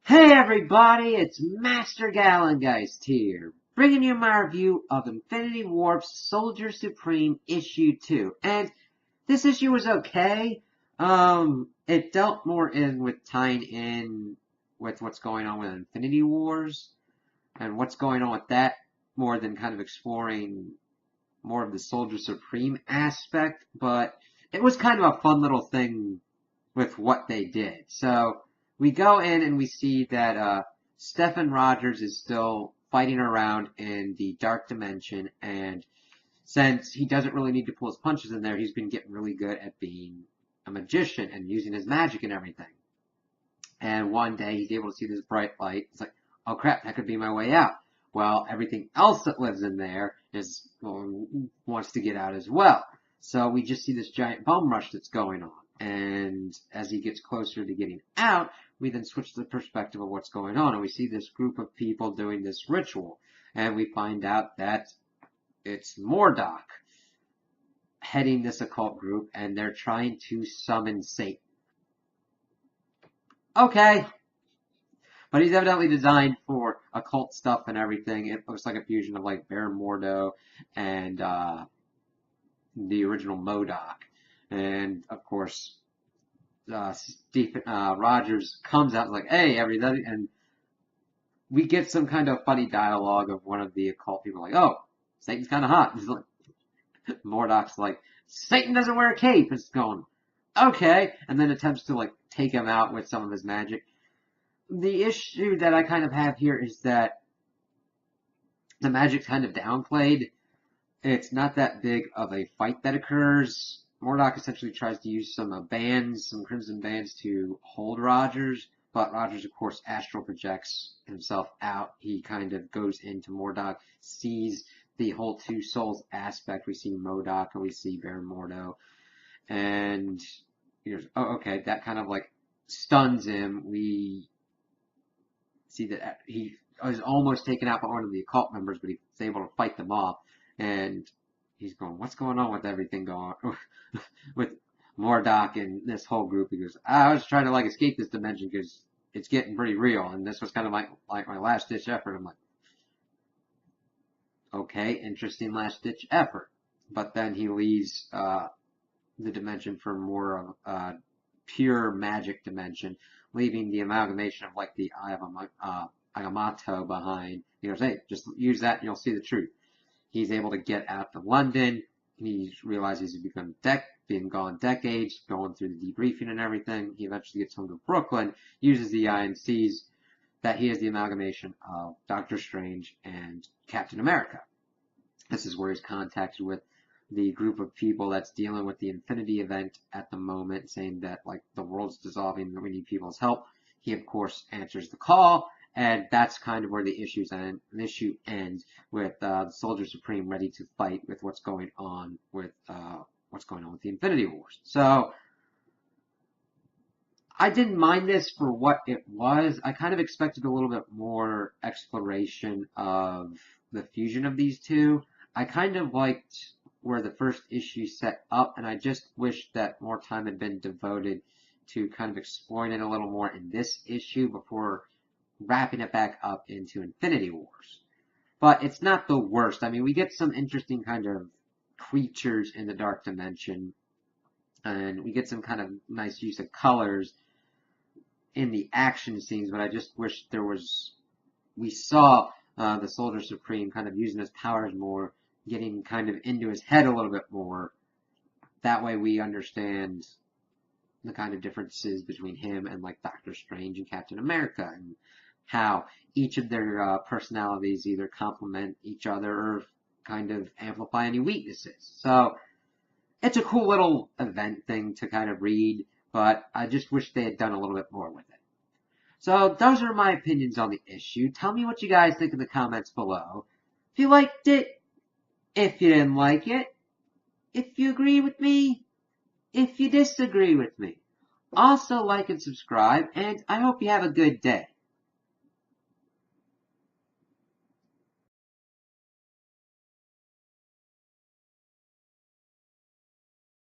Hey everybody, it's Master Galengeist here, bringing you my review of Infinity Warp's Soldier Supreme Issue 2. And this issue was okay. It dealt more in with tying in with what's going on with Infinity Wars and what's going on with that more than kind of exploring more of the Soldier Supreme aspect, but it was kind of a fun little thing with what they did. So we go in and we see that Stephen Rogers is still fighting around in the Dark Dimension, and since he doesn't really need to pull his punches in there, he's been getting really good at being a magician and using his magic and everything. And one day he's able to see this bright light. It's like, oh crap, that could be my way out. Well, everything else that lives in there wants to get out as well. So we just see this giant bum rush that's going on. And as he gets closer to getting out, we then switch to the perspective of what's going on. And we see this group of people doing this ritual. And we find out that it's Mordock heading this occult group, and they're trying to summon Satan. Okay. But he's evidently designed for occult stuff and everything. It looks like a fusion of like Baron Mordo and the original MODOK. And of course, Stephen Rogers comes out and like, hey, everybody, and we get some kind of funny dialogue of one of the occult people like, oh, Satan's kind of hot. He's like, MODOK's like, Satan doesn't wear a cape. It's going, okay, and then attempts to like take him out with some of his magic. The issue that I kind of have here is that the magic's kind of downplayed. It's not that big of a fight that occurs. Mordock essentially tries to use some bands, some crimson bands, to hold Rogers, but Rogers, of course, astral projects himself out. He kind of goes into Mordock, sees the whole two souls aspect. We see MODOK and we see Baron Mordo, and he goes, oh, okay, that kind of like stuns him. We see that he was almost taken out by one of the occult members, but he's able to fight them off. And he's going, what's going on with everything going on with Mordock and this whole group? He goes, I was trying to like escape this dimension because it's getting pretty real, and this was kind of like my last ditch effort. I'm like, okay, interesting last ditch effort. But then he leaves the dimension for more of a pure magic dimension, leaving the amalgamation of like the Eye of Agamotto behind. He goes, hey, just use that and you'll see the truth. He's able to get out to London. He realizes he's been gone decades, going through the debriefing and everything. He eventually gets home to Brooklyn, uses the eye, and sees that he is the amalgamation of Doctor Strange and Captain America. This is where he's contacted with the group of people that's dealing with the Infinity event at the moment, saying that like the world's dissolving and we need people's help. He, of course, answers the call. And that's kind of where the issue ends with the Soldier Supreme ready to fight with what's going on with the Infinity Wars. So I didn't mind this for what it was. I kind of expected a little bit more exploration of the fusion of these two. I kind of liked where the first issue set up, and I just wish that more time had been devoted to kind of exploring it a little more in this issue before wrapping it back up into Infinity Wars. But it's not the worst. I mean, we get some interesting kind of creatures in the Dark Dimension, and we get some kind of nice use of colors in the action scenes, but I just wish we saw the Soldier Supreme kind of using his powers more, getting kind of into his head a little bit more. That way we understand the kind of differences between him and like Doctor Strange and Captain America, and how each of their personalities either complement each other or kind of amplify any weaknesses. So it's a cool little event thing to kind of read, but I just wish they had done a little bit more with it. So those are my opinions on the issue. Tell me what you guys think in the comments below. If you liked it, if you didn't like it, if you agree with me, if you disagree with me. Also like and subscribe, and I hope you have a good day.